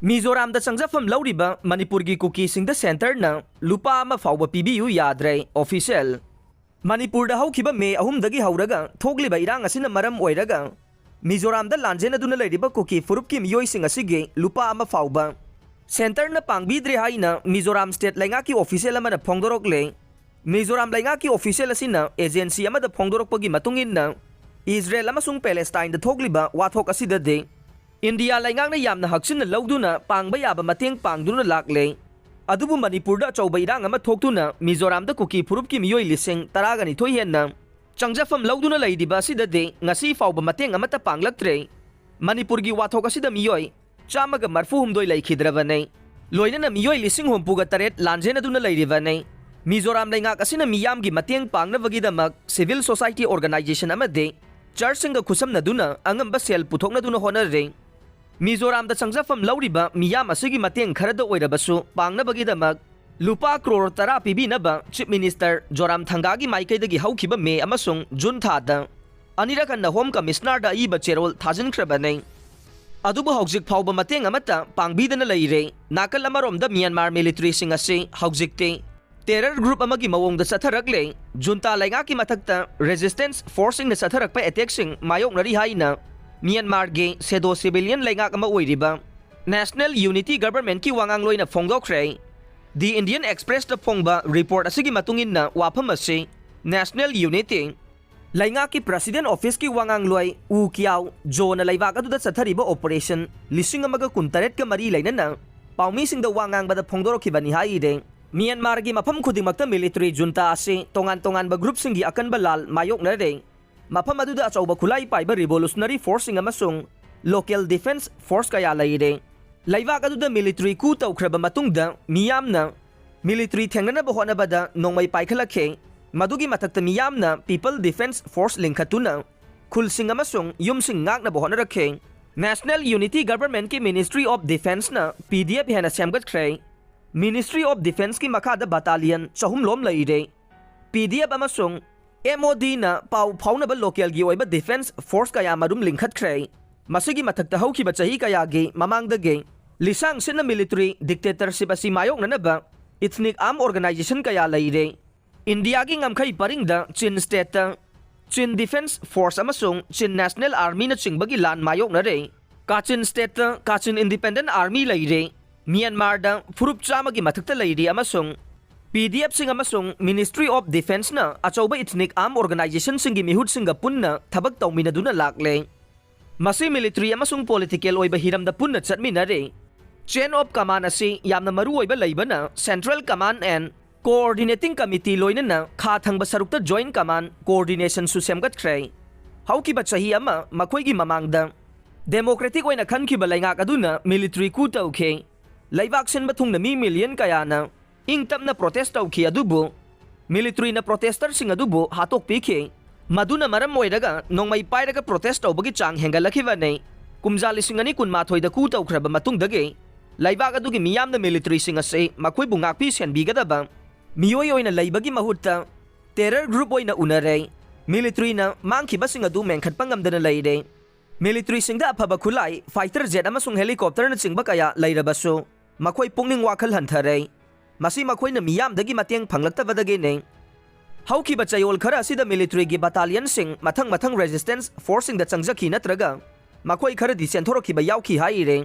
मिजोराम दा चंगजाफम लौरिबा मणिपुर की कुकी सिंह सेंटर ना लुपा अमा फाउबा पीबीयु याद्रे ऑफिशियल मणिपुर दा हौखिबा मे अहुमदगी हौरगा थोगलिबा इरांग असिना मरम ओइरगा मिजोराम दा लांजेनदुना लैरिबा कुकी फुरुप की मियोइ सिंह असिगे लुपा अमा फाउबा सेंटर ना पांगबीद्रे हाइना मिजोराम स्टेट लैंगा की ऑफिशियल अमा दा फोंगदोरकले मिजोराम लैंगा की ऑफिशियल असिना एजेंसी अमा दा फोंगदोरकपगी मतुंगिन्ना इजराइल अमसुंग पैलेस्टाइन दा थोगलिबा वाथोक असिददे इंडिया लैंगांगना यामना हक्सिन लौदुना पांगबा याबा मतेंग पांगदुना लाक्ले अदुबु मणिपुर दा अचौबा इरांग अमा थोक्तुना मिजोराम दा कुकी फुरुप की मियोइ लिसिंग तरागनिथोइ हेन्ना चंगजाफम लौदुना लैदिबा असिददे ngasi फाउबा मतेंग अमता पांगलक्त्रे मणिपुर की वाथोक असिदा मियोइ चामगा मरफु हुमदोइ लैखिद्रबने लोइनना मियोइ लिसिंग हुमपुगा तरेट लांजेनदुना लैरिबने मिजोराम लैंगाक असिना मियाम की मतेंग पांगनबगीदमक सिविल सोसाइटी ऑर्गेनाइजेशन अमदे चर्चसिंग खुसमनदुना अंगंबा सेल पुथोकनदुना होनरे मिजोराम दा चंगजाफम लौरिबा मियाम असिगी मतेंग खरदा ओइरबसु पांगनबगीदमक लुपा करोड़ तरा पीबीनबा चीफ मिनिस्टर जोराम थंगागी माइकैदगी हौखिबा मे अमसुंग जुन थादा अनिरकन्ना होम कमिश्नर दा इबा चेरोल थाजिनख्रबने अदुबु हौजिक फाउबा मतेंग अमता पांगबीदना लैरे नाकल अमरोमदा म्यांमार मिलिटरी सिंह असि हौजिकते टेरर ग्रुप अमगी मवोंगदा सथरकले जुनता लैंगा की मथक्ता रेजिस्टेंस फोर्सिंग ने सथरकपा अटैकसिंग मायोकनरी हाइना म्यांमार के सेडो सिविलियन लैंगाक अमा ओइरिबा नेशनल यूनिटी गवर्नमेंट की वांगांगलोइना फोंगदोखरे दि इंडियन एक्सप्रेस दा फोंगबा रिपोर्ट असिगी मतुंगिन्ना वाफम असि नेशनल यूनिटी लैंगाक की प्रेसिडेंट ऑफिस की वांगांगलोइ उ कियाव जोना लैबाक अदुदा चथरिबा ऑपरेशन लिसिंग अमगा कुंतरेट का मरी लैनना पाउमीसिंगदा वांगांगबदा फोंगदोरखिबनि हाइरे म्यांमार की मफम खुदिमक्ता मिलिटरी जुनता असि तोंगान तोंगानबा ग्रुपसिंगी अकनबा लाल मायोकनरे मफम अदुदा अचौबा खुलाई पाइबा रिवोल्यूशनरी फोर्सिंग अमसुंग लोकल डिफेंस फोर्स कया लैरे लैबाक अदुदा मिलिटरी कू तौख्रबा मतुंगदा मियामना मिलिटरी थेंगनबा होनबदा नोंमै पाइखलखे मदुगी मथक्ता मियामना पीपल डिफेंस फोर्स लिंखतुना खुलसिंग अमसुंग युमसिंग ngaknaba होनरखे नेशनल यूनिटी गवर्नमेंट की मिनिस्ट्री ऑफ डिफेंस ना पीडीएफ हेना सेमगतख्रे मिनिस्ट्री ऑफ डिफेंस की मखादा बटालियन चहुमलोम लैरे पीडीएफ अमसुंग एमओडी ना पाउ फाउनबा लोकल की ओइबा डिफेंस फोर्स कया मरुम लिंखतख्रे मसिगी मथक्ता हौखिबा चही कया गे ममांगदगे लिसांग सिना मिलिटरी डिक्टेटरशिप असि मायोकनबा इथनिक आर्म ऑर्गेनाइजेशन कया लैरे इंडिया की ngमखै परिंगदा Chin state Chin defence force अमसुंग चिन नेशनल आर्मी ना चिंगबगी लान मायोकनरे Kachin state Kachin independent army लैरे म्यांमार दा फुरुप चामगी मथक्ता लैरे अमसुंग पीडीएफ सिंह अमसुंग मिनिस्ट्री ऑफ डिफेंस ना अचौबा इथनिक आर्म ऑर्गेनाइजेशन सिंगी मिहुत सिंगा पुन्ना थबक तौमिनदुना लाक्ले मसी मिलिटरी अमसुंग पॉलिटिकल ओइबा हिरमदा पुन्ना चटमिनरे चेन ऑफ कमांड असि यामना मरु ओइबा लैबना central command and coordinating committee लोइनना खा थंगबा सरुक्ता जॉइंट कमांड कोऑर्डिनेशन सु सेमगतख्रे हौकिबा चही अमा मखोइगी ममांगदा डेमोक्रेटिक ओइना खनखिबा लैंगाक अदुना मिलिटरी कू तौखे लैबाक सिनबा थुंगना मी मिलियन कयाना इंग तपना प्रोटेस्ट तौखि अदुबु मिलिटरी ना प्रोटेस्टर सिंग अदुबु हातोक पीखे मदुना मरम ओइरगा नोंमै पाइरगा प्रोटेस्ट तौबगी चांग हेंगलखिबने कुमजा लिसिंग अनि कुनमाथोइदा कू तौख्रबा मतुंगदगे लैबाक अदुगी मियामना मिलिटरी सिंग असे मखोइबु ngakpi सेनबिगदबा मियोइ ओइना लैबगी महुत्ता टेरर ग्रुप ओइना उनरे मिलिटरी ना मांगखिबा सिंग अदु मेंखटपा ngamdana लैरे मिलिटरी सिंगदा अफबा खुलाई फाइटर जेट अमसुंग हेलीकॉप्टर ना चिंगबा कया लैरबसु मखोइ पुंगनिंग वाखल हंथरे मसी मखोइना मियामदगी मतेंग फंगलक्तबदगेने हौखिबा चयोल खरा असिदा मिलिटरी की बटालियन सिंग मथंग मथंग रेजिस्टेंस फोर्सिंग दा चंगजखि नत्रगा मखोइ खरदी सेंथोरखिबा यावखि हाइरे